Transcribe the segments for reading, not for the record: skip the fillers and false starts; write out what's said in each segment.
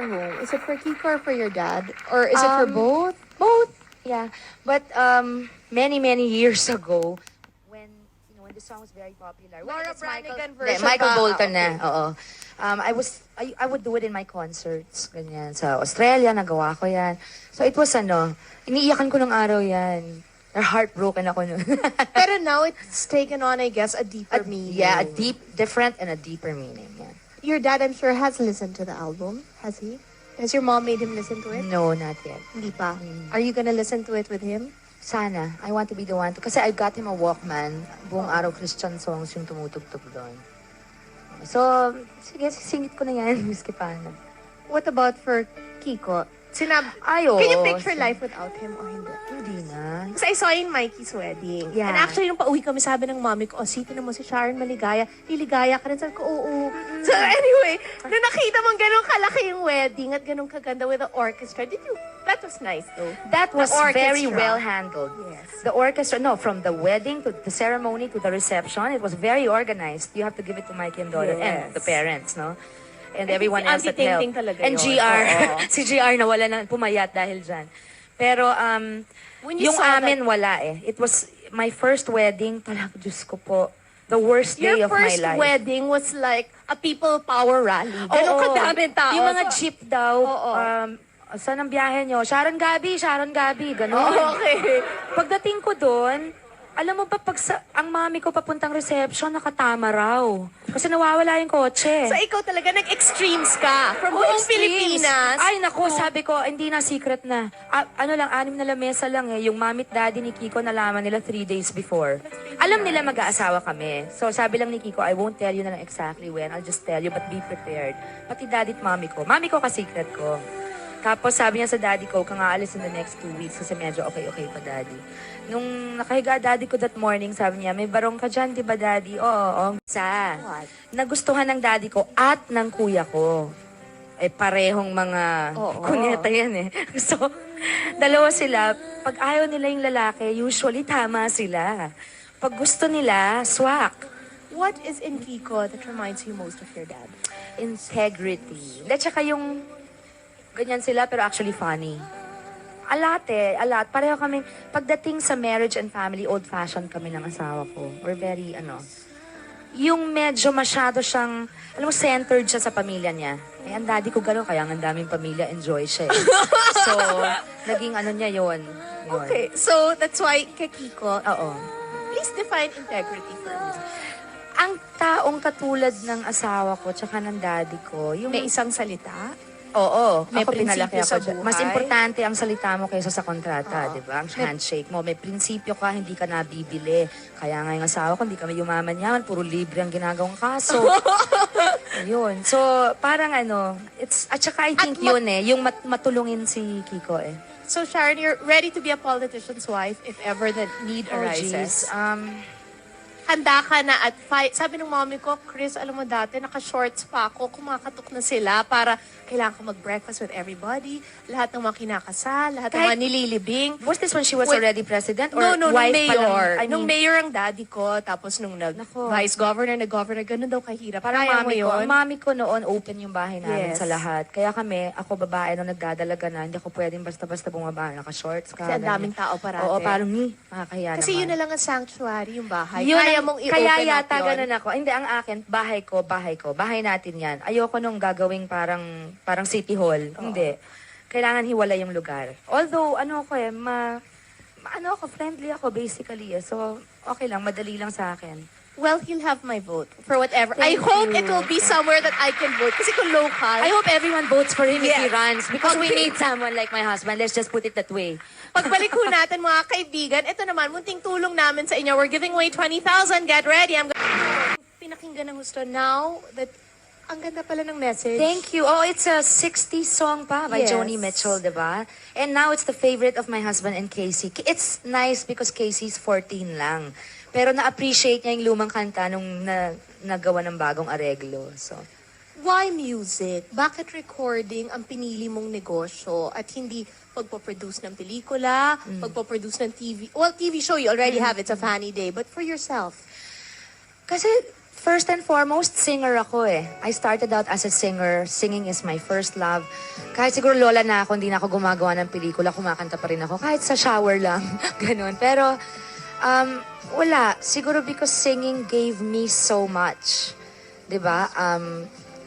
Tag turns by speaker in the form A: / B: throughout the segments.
A: home? Is it for Kiko or for your dad? Or is it for both?
B: Both, yeah. But many, many years ago, when when the song was very popular, when
A: Laura
B: it was
A: Branigan
B: Hindi,
A: version
B: Michael
A: ba?
B: Bolton
A: Okay.
B: na, oo. I would do it in my concerts, ganyan. Sa Australia, nagawa ko yan. So it was iniiyakan ko ng araw yan. Heartbroken ako nun.
A: Pero now it's taken on, I guess, a deeper meaning.
B: Yeah, different and a deeper meaning, yeah.
A: Your dad, I'm sure, has listened to the album. Has he? Has your mom made him listen to it?
B: No, not yet.
A: Hindi pa. Are you gonna listen to it with him?
B: Sana. I want to be the one to. Kasi I got him a Walkman. Buong araw Christian songs yung tumutugtog doon. So, sige, singit ko na yan. Whiskey Pana.
A: What about for Kiko?
B: Ayo.
A: Can you picture life without him or hindi?
B: Hindi na.
A: Kasi I saw in Mikey's wedding.
B: Yeah.
A: And actually, nung pauwi kami, sabi ng mommy ko, tingnan mo si Sharon maligaya. Liligaya ka rin. Sabi ko, oo. So anyway, nung nakita mong ganun kalaki yung wedding at ganun kaganda with the orchestra, that was nice though.
B: That was
A: The
B: very
A: orchestra.
B: well handled.
A: Yes.
B: The orchestra, no, from the wedding to the ceremony to the reception, it was very organized. You have to give it to Mikey and Doro and
A: Yes.
B: the parents, no? And
A: I think
B: everyone
A: si
B: else that
A: Auntie
B: helped.
A: Ting Ting talaga
B: And
A: yun.
B: GR.
A: Oo.
B: Si GR nawala na, pumayat dahil dyan. Pero,
A: When you
B: yung
A: saw
B: amin wala eh. It was my first wedding, talaga, Diyos ko po, the worst day
A: Your
B: of my
A: first
B: life.
A: wedding was like a people power rally. Ganun
B: Oo.
A: kadaming tao.
B: Yung mga jeep daw,
A: Oo.
B: saan ang biyahe nyo? Sharon Gabi, ganun.
A: Okay.
B: Pagdating ko doon, alam mo ba, ang mami ko papuntang reception, nakatama raw. Kasi nawawala yung kotse.
A: So ikaw talaga, nag-extremes ka. From
B: Oo,
A: buong
B: extremes.
A: Pilipinas.
B: Ay, naku, sabi ko, hindi na secret na. 6 na lamesa lang eh. Yung mami at daddy ni Kiko nalaman nila 3 days before. Alam nila mag-aasawa kami. So sabi lang ni Kiko, I won't tell you na lang exactly when. I'll just tell you, but be prepared. Pati daddy at mami ko. Mami ko ka-secret ko. Tapos sabi niya sa daddy ko, kung aalis in the next 2 weeks, kasi medyo okay pa daddy. Nung nakahiga daddy ko that morning, sabi niya, may barong ka dyan, di ba daddy? Oo.
A: What?
B: Nagustuhan ng daddy ko at ng kuya ko. Eh, parehong mga kuneta yan eh. So, dalawa sila. Pag ayaw nila yung lalaki, usually tama sila. Pag gusto nila, swak.
A: What is in Kiko that reminds you most of your dad?
B: Integrity. At saka yung ganyan sila pero actually funny. A lot. Pareho kami. Pagdating sa marriage and family, old-fashioned kami ng asawa ko. We're very, yung medyo masyado siyang, alam mo, centered siya sa pamilya niya. Eh, ang daddy ko gano'n, kaya ang daming pamilya, enjoy siya eh. So, naging niya yun.
A: Okay, so that's why kay Kiko,
B: Oo.
A: please define integrity for me.
B: Ang taong katulad ng asawa ko, tsaka ng daddy ko, yung...
A: May isang salita?
B: Oo,
A: May
B: ako pinalaki
A: prinsipyo
B: ako
A: sa
B: dyan.
A: buhay?
B: Mas importante ang salita mo kaysa sa kontrata, di ba? Ang handshake mo, may prinsipyo ka, hindi ka nabibili. Kaya nga yung asawa ko, hindi kami yumaman-yaman, puro libre ang ginagawang kaso. Ayun. So, parang at saka I think yun yung matulungin si Kiko eh.
A: So Sharon, you're ready to be a politician's wife if ever the need arises. Handa ka na at fight. Sabi ng mommy ko, Chris, alam mo dati, naka-shorts pa ako, kumakatok na sila para kailangan ko mag-breakfast with everybody, lahat ng mga kinakasal, lahat ng mga nililibing.
B: Was this when she was
A: Wait,
B: already president? Or
A: No,
B: wife
A: nung
B: pa lang?
A: mayor.
B: I mean,
A: Nung mayor ang daddy ko, tapos nung
B: Nako.
A: vice governor, nag-governor, ganun daw kahirap.
B: parang
A: Kaya mo
B: mami ko,
A: yun?
B: ang mami ko noon, open yung bahay namin
A: Yes.
B: sa lahat. Kaya kami, ako babae, nung nagdadalaga na, hindi ako pwedeng basta-basta bumaba, naka-shorts ka.
A: Kasi ang
B: ganyan.
A: daming tao parate.
B: Oo, parang makakahiya
A: Kasi yun
B: naman.
A: na lang ang sanctuary, yung bahay.
B: Yun
A: Kaya
B: ang-
A: mong i-open
B: kaya
A: up
B: yata
A: yun.
B: ganun ako. Hindi, ang akin, bahay ko. Bahay natin yan. Ayoko nung gagawing parang city hall. Hindi. Kailangan hiwalay yung lugar. Although, friendly ako basically. So, okay lang, madali lang sa akin.
A: Well, he'll have my vote for whatever. I
B: Thank
A: hope
B: you.
A: it will be somewhere that I can vote. Kasi kung local,
B: I hope everyone votes for him if he
A: Yeah.
B: runs because we
A: Okay.
B: need someone like my husband. Let's just put it that way.
A: pagbalik ho natin mga kaibigan, ito naman, munting tulong namin sa inyo. We're giving away 20,000. Get ready. Pinakinggan ng gusto now that ang ganda pala ng message.
B: Thank you. Oh, it's a 60s song pa by
A: Yes.
B: Joni Mitchell, diba? And now it's the favorite of my husband and Casey. It's nice because Casey's 14 lang. Pero na-appreciate niya yung lumang kanta nung nagawa ng bagong areglo. So,
A: Why music? Bakit recording ang pinili mong negosyo at hindi pagpo-produce ng pelikula, pagpo-produce ng TV? Well, TV show you already have. It's a funny day. But for yourself,
B: kasi First and foremost, singer ako eh. I started out as a singer. Singing is my first love. Kahit siguro lola na ako, hindi na ako gumagawa ng pelikula, kumakanta pa rin ako. Kahit sa shower lang. Ganun. Pero, wala. Siguro because singing gave me so much. 'Di ba?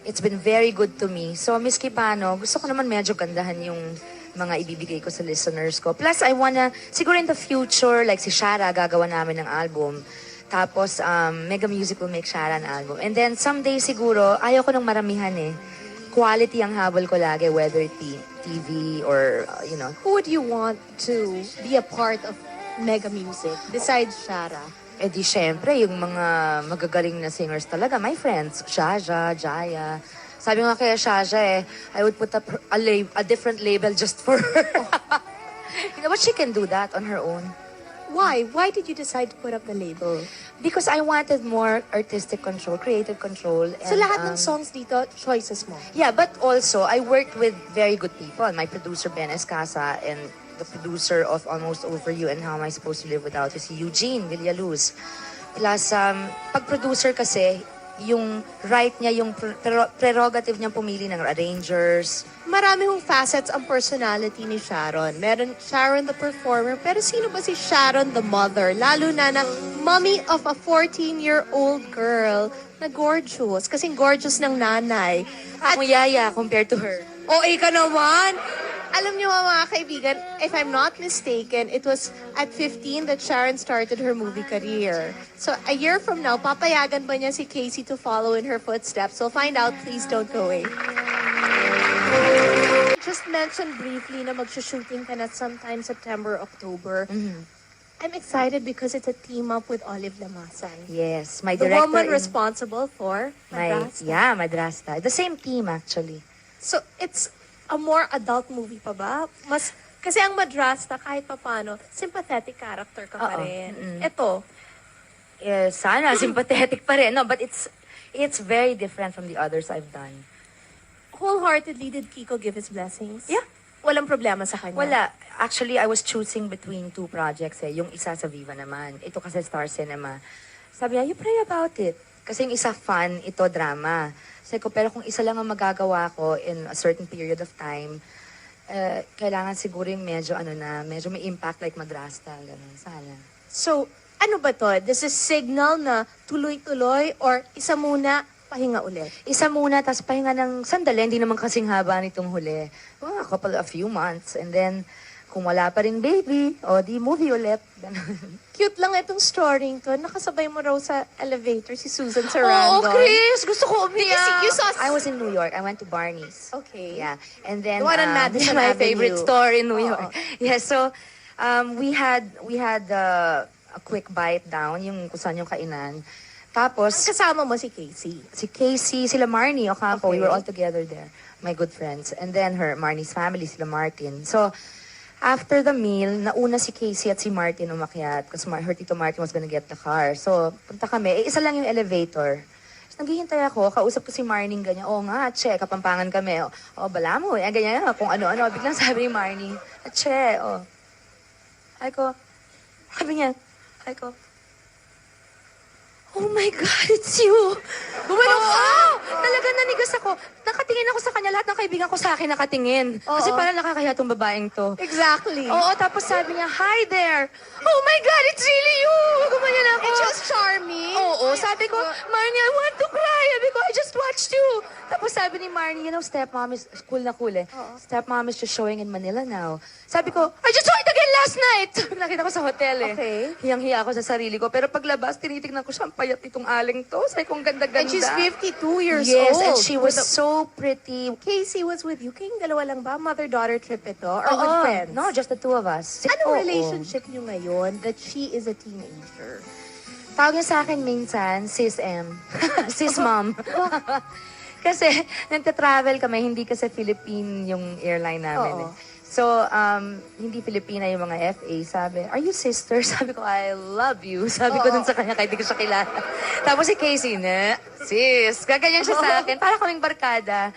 B: It's been very good to me. So, miski paano, gusto ko naman medyo gandahan yung mga ibibigay ko sa listeners ko. Plus, I wanna, siguro in the future, like si Shara, gagawa namin ng album. Tapos, Mega Music will make Shara an album. And then, someday siguro, ayaw ko ng maramihan eh. Quality ang habol ko lagi, whether it be TV or,
A: Who would you want to be a part of Mega Music besides Shara?
B: Eh di syempre, yung mga magagaling na singers talaga, my friends, Shaja, Jaya. Sabi nga kaya Shaja I would put up a different label just for her. But she can do that on her own.
A: Why? Why did you decide to put up the label?
B: Because I wanted more artistic control, creative control. And,
A: So lahat ng songs dito, choices mo?
B: Yeah, but also, I worked with very good people. My producer, Ben Escasa, and the producer of Almost Over You and How Am I Supposed to Live Without You, si Eugene Villaluz. Plus, pag producer kasi, yung right niya, yung prerogative niyang pumili ng arrangers.
A: Marami hong facets ang personality ni Sharon. Meron Sharon the performer, pero sino ba si Sharon the mother? Lalo na mommy of a 14-year-old girl na gorgeous. Kasing gorgeous ng nanay.
B: At yaya compared to her.
A: Ka naman! Alam niyo mga kaibigan, if I'm not mistaken, it was at 15 that Sharon started her movie career. So a year from now, papayagan ba niya si Casey to follow in her footsteps? We'll find out. Please don't go away. Just mentioned briefly na mag-shooting ka na sometime September, October. I'm excited because it's a team up with Olive Lamasan.
B: Yes, my
A: The
B: director.
A: woman responsible for Madrasta.
B: Madrasta. The same team actually.
A: So, it's a more adult movie pa ba? Kasi ang Madrasta, kahit papano, sympathetic character ka pa
B: Oo.
A: rin. Ito,
B: Sana sympathetic pa rin. No, but it's very different from the others I've done.
A: wholeheartedly did Kiko give his blessings?
B: Yeah.
A: Walang problema sa kanya?
B: Wala. Actually, I was choosing between two projects eh. Yung isa sa Viva naman. Ito kasi Star Cinema. Sabi niya, you pray about it. Kasi yung isa fun, ito drama. Sabi ko, pero kung isa lang ang magagawa ko in a certain period of time, kailangan siguro yung medyo may impact like Madrasta. Ganun. Sana.
A: So, ano ba to? This is signal na tuloy-tuloy or isa muna, pahinga ulit?
B: Isa muna, tapos pahinga ng sandali. Hindi naman kasing haba nitong huli. A few months. And then, kung wala pa rin baby, di movie ulit. Ganun.
A: Cute lang itong story to. Nakasabay mo raw sa elevator si Susan Sarandon.
B: Chris! Gusto ko umiyak!
A: You saw...
B: I was in New York. I went to Barney's.
A: Okay.
B: Yeah. And then,
A: The one on Madison
B: my
A: Avenue.
B: favorite store in New
A: Oo.
B: York. Yeah, so, we had a quick bite down, yung kung saan yung kainan. Tapos,
A: Kasama mo si Casey.
B: si Casey, sila Marnie Ocampo, we
A: Okay.
B: were all together there. My good friends. And then Marnie's family, sila Martin. So, after the meal, nauna si Casey at si Martin umakyat because her Tito Martin was gonna get the car. So, punta kami. Isa lang yung elevator. Tapos naghihintay ako, kausap ko si Marnie ganyan. Che, Kapampangan kami. Bala mo. Ganyan, kung ano-ano. Biglang sabi ni Marnie, Che, sabi niya, oh my God, it's you! Bumalik talaga nanigas ako. Nakatingin ako sa kanya, lahat ng kaibigan ko sa akin nakatingin. Kasi
A: Oo.
B: parang nakakahiya tong babaeng to.
A: Exactly.
B: Oo, tapos sabi niya, hi there! Oh my God, it's really you! Gumanyan ako.
A: It's just charming.
B: Oo, sabi ko, Marnie, I want to cry. Sabi ko, I just watched you. Tapos sabi ni Marnie, stepmom is cool na cool eh. Stepmom is just showing in Manila now. Sabi ko, I just saw it again last night. Nakita ko sa hotel eh.
A: Okay.
B: Hiyang-hiya ako sa sarili ko. Pero paglabas, tinitignan ko siya, ang payat itong aling to. Sabi ko, ang ganda-ganda.
A: And she's 52 years
B: yes,
A: old.
B: and she was so pretty.
A: Casey was with you. Kayong dalawa lang ba? Mother-daughter trip ito? Or with
B: Oo.
A: friends?
B: No, just the two of us.
A: Anong
B: Oo.
A: relationship niyo ngayon that she is a teenager?
B: Tawag niya sa akin minsan, Sis M. Sis Mom. Kasi nagta-travel kami, hindi kasi Philippine yung airline namin.
A: Oo.
B: So, hindi Filipina yung mga FA. Sabi, are you sister? Sabi ko, I love you. Sabi ko dun sa kanya, kahit di ko siya kilala. Tapos si Casey, sis, gaganyan siya sa akin. Para kaming barkada.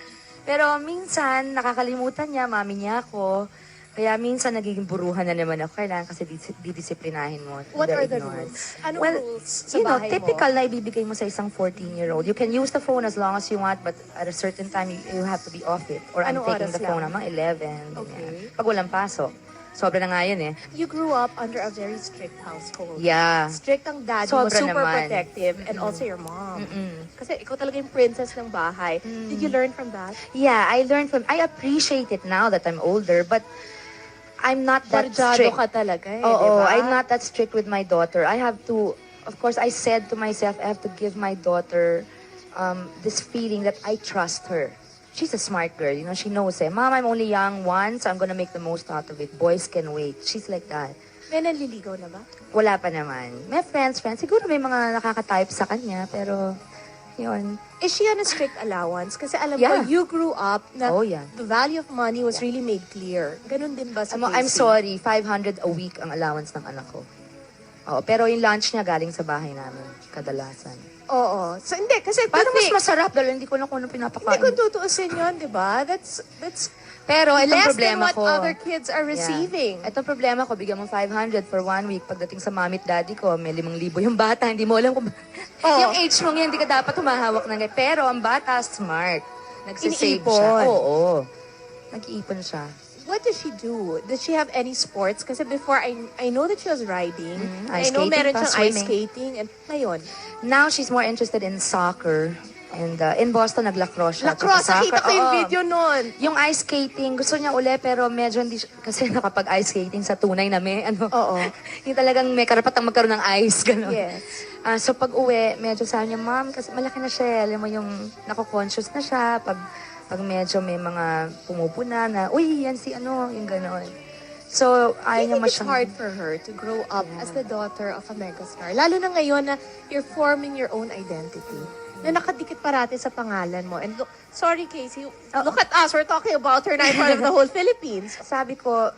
B: Pero minsan, nakakalimutan niya, mami niya ako. Kaya minsan nagiging buruhan na naman ako. Kailangan kasi didisiplinahin mo.
A: What
B: They're
A: are the
B: ignored.
A: rules? Anong
B: Well,
A: rules sa
B: you know,
A: bahay
B: typical
A: mo?
B: na ibibigay mo sa isang 14-year-old. You can use the phone as long as you want, but at a certain time, you have to be off it. Or I'm
A: Anong
B: taking
A: oras
B: the phone
A: lang?
B: namang 11.
A: Okay.
B: ganyan. Pag walang pasok. Sobra na nga yun eh.
A: You grew up under a very strict household.
B: Yeah.
A: Strict ang daddy mo,
B: Sobra
A: super
B: naman.
A: protective, and also your mom.
B: Mm-mm.
A: Kasi ikaw talaga yung princess ng bahay. Did you learn from that?
B: Yeah, I appreciate it now that I'm older, but I'm not that
A: Guardiado
B: strict.
A: ka talaga eh,
B: Oo,
A: di ba?
B: I'm not that strict with my daughter. I have to, of course, I said to myself, I have to give my daughter this feeling that I trust her. She's a smart girl, you know, she knows eh, Mom, I'm only young once, I'm gonna make the most out of it. Boys can wait. She's like that.
A: May nanliligaw na ba?
B: Wala pa naman. May friends. Siguro may mga nakaka-type sa kanya, pero, yun.
A: Is she on a strict allowance? Kasi alam
B: Yeah.
A: ko, you grew up na
B: Oh, yeah.
A: the value of money was really made clear. Ganun din ba sa
B: I'm
A: Casey?
B: sorry, 500 a week ang allowance ng anak ko. Oo, pero yung lunch niya galing sa bahay namin, kadalasan.
A: Oo. So hindi, kasi
B: Parang mas
A: the thing-
B: masarap dahil hindi ko na kung ano
A: Hindi
B: pinapakain.
A: ko tutuusin yun, di ba? That's
B: Pero itong
A: less than
B: problema
A: what
B: ko.
A: other kids are receiving.
B: Yeah. Itong problema ko, bigyan mo 500 for 1 week. Pagdating sa mommy at daddy ko, may 5,000 yung bata. Hindi mo alam kung...
A: Oo.
B: Yung age mo yan, hindi ka dapat humahawak ng ganyan. Pero ang bata, smart. Nagsisave
A: Iniipon.
B: siya. Oo. Nag-iipon siya.
A: What does she do? Does she have any sports? Kasi before, I know that she was riding. I
B: Ice
A: know
B: skating
A: meron
B: pa,
A: siyang ice
B: swimming.
A: skating. And ngayon,
B: Now, she's more interested in soccer. And in Boston, nag-lacrosse siya.
A: lacrosse.
B: Tsaka
A: Nakita ko yung
B: Oo.
A: video nun.
B: Yung ice skating, gusto niya uli, pero medyo hindi siya, kasi nakapag-ice skating sa tunay na may,
A: Oo.
B: yung talagang may karapatang magkaroon ng ice, gano'n.
A: Yes.
B: So pag uwi, medyo sabi niya, Mom, kasi malaki na siya, alam mo yung nako-conscious na siya, pag medyo may mga pumupuna na, uy, yan si ano, yung gano'n. So,
A: I
B: ayaw niya
A: think it's
B: masyadong...
A: hard for her to grow up as the daughter of a megastar. Lalo na ngayon na you're forming your own identity. Na nakadikit parati sa pangalan mo. And look, sorry Casey, look at us. We're talking about her na in front of the whole Philippines.
B: Sabi ko,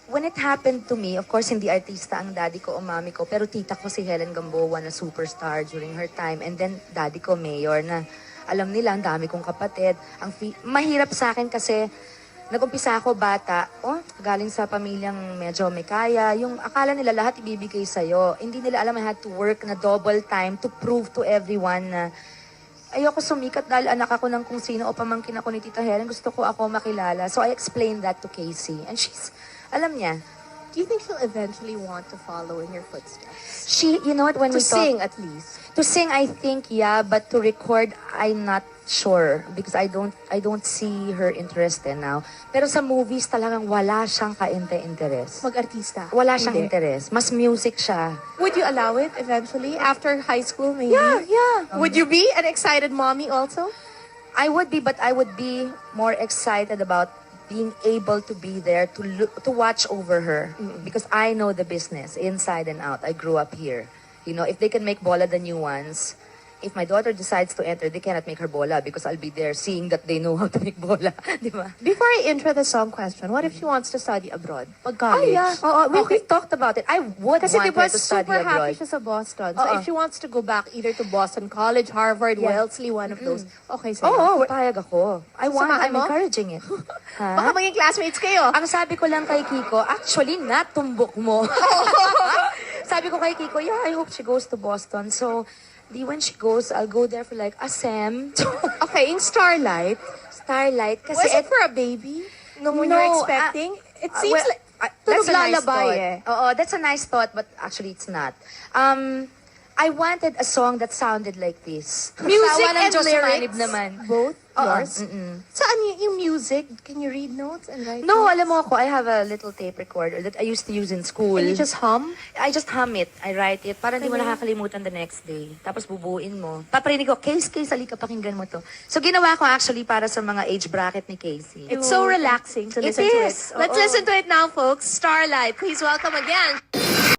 B: when it happened to me, of course, hindi artista ang daddy ko o mami ko, pero tita ko si Helen Gamboa na superstar during her time. And then, daddy ko, mayor na. Alam nila, ang dami kong kapatid. Mahirap sa akin kasi, nag-umpisa ako bata, galing sa pamilyang medyo may kaya. Yung akala nila lahat ibibigay sa'yo. Hindi nila alam I had to work na double time to prove to everyone na ayoko sumikat dahil anak ako ng kung sino o pamangkin ako ni Tita Helen. Gusto ko ako makilala. So I explained that to Casey. And she's, alam niya,
A: Do you think she'll eventually want to follow in your footsteps?
B: you know what, when
A: To
B: we talk...
A: sing at least.
B: To sing, I think, yeah, but to record, I'm not sure because I don't see her interest in now. Pero sa movies talagang wala siyang kainte-interes.
A: Mag-artista?
B: Wala siyang
A: Hindi.
B: interes. Mas music siya.
A: Would you allow it eventually? After high school, maybe?
B: Yeah.
A: Would you be an excited mommy also?
B: I would be, but I would be more excited about being able to be there to watch over her because I know the business inside and out. I grew up here. You know, if they can make bola the new ones, if my daughter decides to enter, they cannot make her bola because I'll be there seeing that they know how to make bola. Di ba?
A: Before I intro the song question, what if she wants to study abroad? Pag-college?
B: Oh, yeah. Oo, we talked about it. I would
A: Kasi
B: want
A: di ba
B: her to study
A: super happy
B: abroad.
A: siya sa Boston. So
B: Oo.
A: if she wants to go back either to Boston College, Harvard,
B: Yeah.
A: Wellesley, one of those, okay sa'yo.
B: Oo, payag ako.
A: Samahan
B: I'm
A: mo?
B: encouraging it.
A: Baka maging classmates kayo.
B: Ang sabi ko lang kay Kiko, actually, natumbok mo. Sabi ko kay Kiko, yeah, I hope she goes to Boston. So, when she goes, I'll go there for like a sem.
A: Okay, in Starlight,
B: Starlight. Kasi
A: was it for a baby? Nung when you're expecting? It seems
B: well,
A: like,
B: that's
A: tunog
B: a nice
A: lalabay
B: thought.
A: eh.
B: Oo, that's a nice thought, but actually it's not. I wanted a song that sounded like this.
A: Music
B: Asawa ng
A: and
B: Diyos,
A: lyrics,
B: sumanib naman.
A: both
B: Oo,
A: yours? Saan yung music? Can you read notes and write
B: No,
A: notes?
B: alam mo ako, I have a little tape recorder that I used to use in school.
A: And you just hum?
B: I just hum it. I write it. Para hindi mo nakakalimutan the next day. Tapos bubuin mo. Paparinig ko, Case, halika, pakinggan mo to. So ginawa ko actually para sa mga age bracket ni Casey.
A: It's so relaxing to
B: It
A: listen to it.
B: is.
A: Let's
B: Oo.
A: listen to it now, folks. Starlight. Please welcome again.